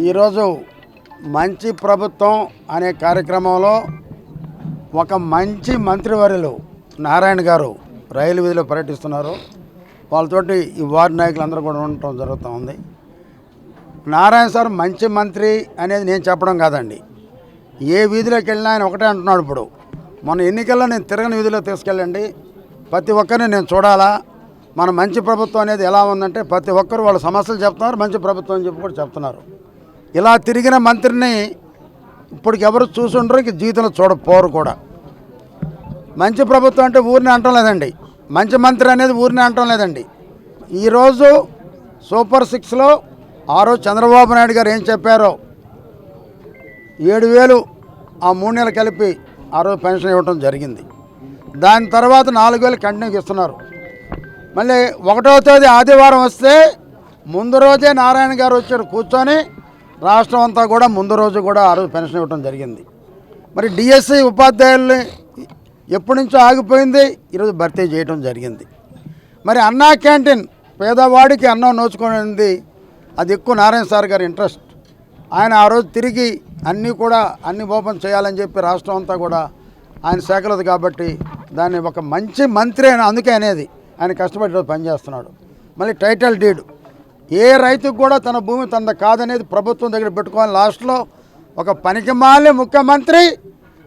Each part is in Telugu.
ఈరోజు మంచి ప్రభుత్వం అనే కార్యక్రమంలో ఒక మంచి మంత్రివర్యులు నారాయణ గారు రైలు వీధిలో పర్యటిస్తున్నారు. వాళ్ళతోటి ఈ వార్డు నాయకులందరూ కూడా ఉండటం జరుగుతూ ఉంది. నారాయణ సార్ మంచి మంత్రి అనేది నేను చెప్పడం కాదండి. ఏ వీధిలోకి వెళ్ళినా ఆయన ఒకటే అంటున్నాడు. ఇప్పుడు మొన్న ఎన్నికల్లో నేను తిరగని వీధిలో తీసుకెళ్ళండి, ప్రతి ఒక్కరిని నేను చూడాలా, మన మంచి ప్రభుత్వం అనేది ఎలా ఉందంటే ప్రతి ఒక్కరు వాళ్ళ సమస్యలు చెప్తున్నారు, మంచి ప్రభుత్వం అని చెప్పి కూడా చెప్తున్నారు. ఇలా తిరిగిన మంత్రిని ఇప్పటికి ఎవరు చూసుండ్రు, ఇంక జీవితంలో చూడపోరు కూడా. మంచి ప్రభుత్వం అంటే ఊరిని అంటం లేదండి, మంచి మంత్రి అనేది ఊరిని అంటం లేదండి. ఈరోజు సూపర్ 6లో ఆ రోజు చంద్రబాబు నాయుడు గారు ఏం చెప్పారో 7,000 ఆ 3 నెలలు కలిపి ఆ రోజు పెన్షన్ ఇవ్వడం జరిగింది. దాని తర్వాత 4,000 కంటిన్యూగా ఇస్తున్నారు. మళ్ళీ 1వ తేదీ ఆదివారం వస్తే ముందు రోజే నారాయణ గారు వచ్చారు కూర్చొని, రాష్ట్రం అంతా కూడా ముందు రోజు కూడా ఆ రోజు పెన్షన్ ఇవ్వడం జరిగింది. మరి డిఎస్సి ఉపాధ్యాయుల్ని ఎప్పటి నుంచో ఆగిపోయింది, ఈరోజు భర్తీ చేయడం జరిగింది. మరి అన్నా క్యాంటీన్ పేదవాడికి అన్నం నోచుకునేది, అది ఎక్కువ నారాయణ సార్ గారి ఇంట్రెస్ట్. ఆయన ఆ రోజు తిరిగి అన్నీ ఓపెన్ చేయాలని చెప్పి రాష్ట్రం అంతా కూడా ఆయన శాఖలది కాబట్టి దాన్ని ఒక మంచి మంత్రి అని అందుకే అనేది ఆయన కష్టపడి పనిచేస్తున్నాడు. మళ్ళీ టైటిల్ డీడ్ ఏ రైతుకు కూడా తన భూమి తనది కాదనేది ప్రభుత్వం దగ్గర పెట్టుకోవాలి. లాస్ట్లో ఒక పనికిమాలిన ముఖ్యమంత్రి,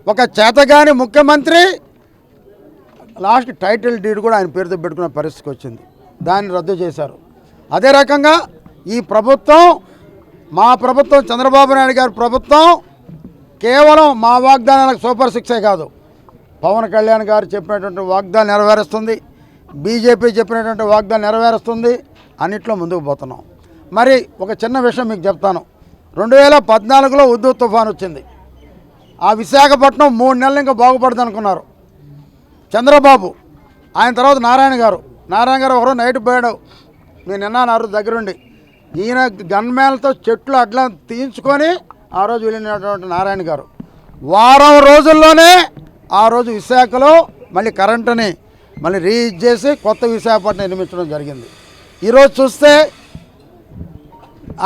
ఒక చేతగాని ముఖ్యమంత్రి లాస్ట్ టైటిల్ డీడ్ కూడా ఆయన పేరుతో పెట్టుకునే పరిస్థితికి వచ్చింది. దాన్ని రద్దు చేశారు. అదే రకంగా ఈ ప్రభుత్వం, మా ప్రభుత్వం చంద్రబాబు నాయుడు గారి ప్రభుత్వం కేవలం మా వాగ్దానాలకు సూపర్ 6 కాదు, పవన్ కళ్యాణ్ గారు చెప్పినటువంటి వాగ్దానం నెరవేరుస్తుంది, బీజేపీ చెప్పినటువంటి వాగ్దానం నెరవేరుస్తుంది, అన్నిట్లో ముందుకు పోతున్నాం. మరి ఒక చిన్న విషయం మీకు చెప్తాను. 2014లో ఉద్దు తుఫాన్ వచ్చింది. ఆ విశాఖపట్నం 3 నెలలు ఇంకా బాగుపడదు అనుకున్నారు చంద్రబాబు. ఆయన తర్వాత నారాయణ గారు ఒకరోజు నైట్ పోయాడు, నేను నిన్నారు దగ్గరుండి. ఈయన గన్మేలతో చెట్లు అట్లా తీయించుకొని ఆ రోజు వెళ్ళినటువంటి నారాయణ గారు వారం రోజుల్లోనే ఆ రోజు విశాఖలో మళ్ళీ కరెంటుని మళ్ళీ రీచ్ చేసి కొత్త విశాఖపట్నం నిర్మించడం జరిగింది. ఈరోజు చూస్తే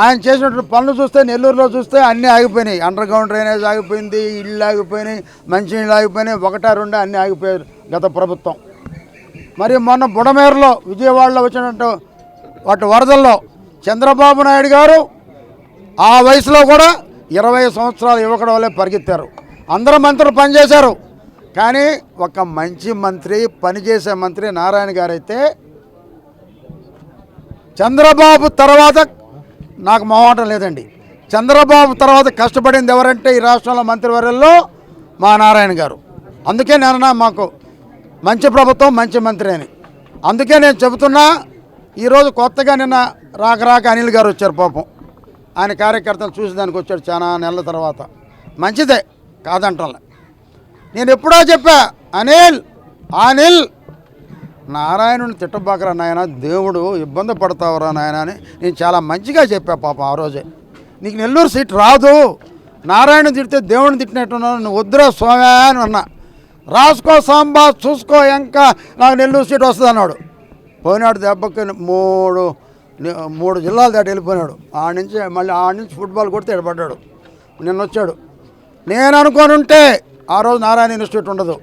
ఆయన చేసినటువంటి పనులు చూస్తే నెల్లూరులో చూస్తే అన్నీ ఆగిపోయినాయి. అండర్ గ్రౌండ్ డ్రైనేజ్ ఆగిపోయింది, ఇళ్ళు ఆగిపోయినాయి, మంచినీళ్ళు ఆగిపోయినాయి, 1, 2 అన్నీ ఆగిపోయారు గత ప్రభుత్వం. మరి మొన్న బుడమేరులో విజయవాడలో వచ్చినట్టు వాటి వరదల్లో చంద్రబాబు నాయుడు గారు ఆ వయసులో కూడా 20 సంవత్సరాల యువకుడు వల్లే పరిగెత్తారు. అందరూ మంత్రులు పనిచేశారు, కానీ ఒక మంచి మంత్రి, పనిచేసే మంత్రి నారాయణ గారు అయితే చంద్రబాబు తర్వాత నాకు మొహమాటం లేదండి. చంద్రబాబు తర్వాత కష్టపడింది ఎవరంటే ఈ రాష్ట్రంలో మంత్రివర్యుల్లో మా నారాయణ గారు. అందుకే నేను మాకు మంచి ప్రభుత్వం, మంచి మంత్రి అని అందుకే నేను చెబుతున్నా. ఈరోజు కొత్తగా నిన్న రాక అనిల్ గారు వచ్చారు. పాపం ఆయన కార్యకర్తలు చూసేదానికి వచ్చాడు చాలా నెలల తర్వాత. మంచిదే, కాదంటాను. నేను ఎప్పుడో చెప్పా, అనిల్ నారాయణుని తిట్టబాకరా నాయన, దేవుడు ఇబ్బంది పడతావురా నాయన అని నేను చాలా మంచిగా చెప్పా. పాపం ఆ రోజే నీకు నెల్లూరు సీట్ రాదు, నారాయణ తిడితే దేవుడిని తిట్టినట్టున్నాను, నువ్వు వద్దురా స్వామి అని అన్నా. రాసుకో సాంబా చూసుకో, ఇంకా నాకు నెల్లూరు సీట్ వస్తుంది అన్నాడు. పోయినాడు దెబ్బకి 3 జిల్లాలు దాటి వెళ్ళిపోయినాడు. ఆడి నుంచి ఫుట్బాల్ కొడితే ఎడబడ్డాడు. నిన్న వచ్చాడు. నేను అనుకొని ఉంటే ఆ రోజు నారాయణ ఇన్స్టిట్యూట్ ఉండదు.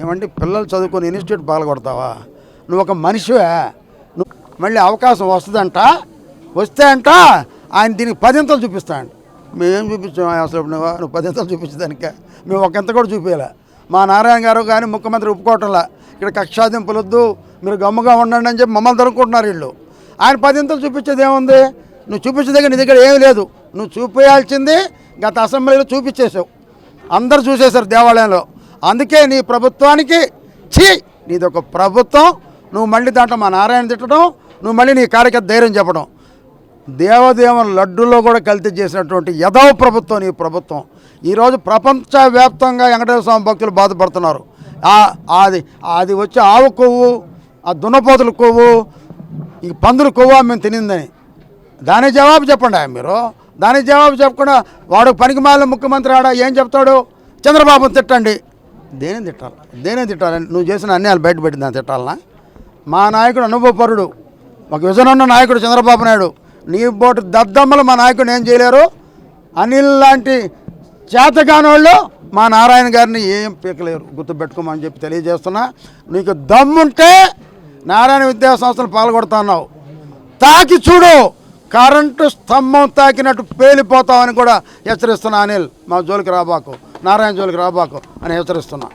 ఏమంటే పిల్లలు చదువుకొని ఇన్స్టిట్యూట్ పగలగొడతావా? నువ్వు ఒక మనిషివే. నువ్వు మళ్ళీ అవకాశం వస్తే ఆయన దీనికి 10 చూపిస్తాడు. మేమేం చూపించాం అసలు? నువ్వు 10 చూపించడానికే మేము ఒకంత కూడా చూపించలే. మా నారాయణ గారు కానీ ముఖ్యమంత్రి ఒప్పుకోవటంలా, ఇక్కడ కక్షాదింపులు వద్దు, మీరు గమ్ముగా ఉండండి అని చెప్పి మమ్మల్ని దొరుకుకుంటున్నారు వీళ్ళు. ఆయన 10 చూపించేది ఏముంది? నువ్వు చూపించే దగ్గర నీ దగ్గర ఏమీ లేదు. నువ్వు చూపించాల్సింది గత అసెంబ్లీలో చూపించేసావు, అందరు చూసేశారు దేవాలయంలో. అందుకే నీ ప్రభుత్వానికి నీది ఒక ప్రభుత్వం. నువ్వు మళ్ళీ దాంట్లో మా నారాయణ తిట్టడం, నువ్వు మళ్ళీ నీ కార్యకర్త ధైర్యం చెప్పడం. దేవదేవుని లడ్డులో కూడా కల్తీ చేసినటువంటి యదవ ప్రభుత్వం నీ ప్రభుత్వం. ఈరోజు ప్రపంచవ్యాప్తంగా వెంకటేశ్వర స్వామి భక్తులు బాధపడుతున్నారు. అది వచ్చి ఆవు కొవ్వు, ఆ దున్నపోతుల కొవ్వు, ఈ పందుల కొవ్వు మేము తినిందని దానికి జవాబు చెప్పండి. మీరు దానికి జవాబు చెప్పకుండా వాడు పనికిమాలిన ముఖ్యమంత్రి ఆడ ఏం చెప్తాడు? చంద్రబాబుని తిట్టండి. దేని తిట్టాలి? నువ్వు చేసిన అన్యాయాలు బయటపెట్టింది దాన్ని తిట్టాలనా? మా నాయకుడు అనుభవపరుడు, ఒక విజన్ ఉన్న నాయకుడు చంద్రబాబు నాయుడు. నీ బోటు దద్దమ్మలు మా నాయకుడు ఏం చేయలేరు. అనిల్ లాంటి చేతగానోళ్ళు మా నారాయణ గారిని ఏం పీకలేరు, గుర్తుపెట్టుకోమని చెప్పి తెలియజేస్తున్నా. నీకు దమ్ముంటే నారాయణ విద్యా సంస్థలు పాల్గొడుతున్నావు, తాకి చూడు, కరెంటు స్తంభం తాకినట్టు పేలిపోతామని కూడా హెచ్చరిస్తున్నా. అనిల్ మా జోలికి రాబాకు, నారాయణ జోలికి రాబాకు అని హెచ్చరిస్తున్నా.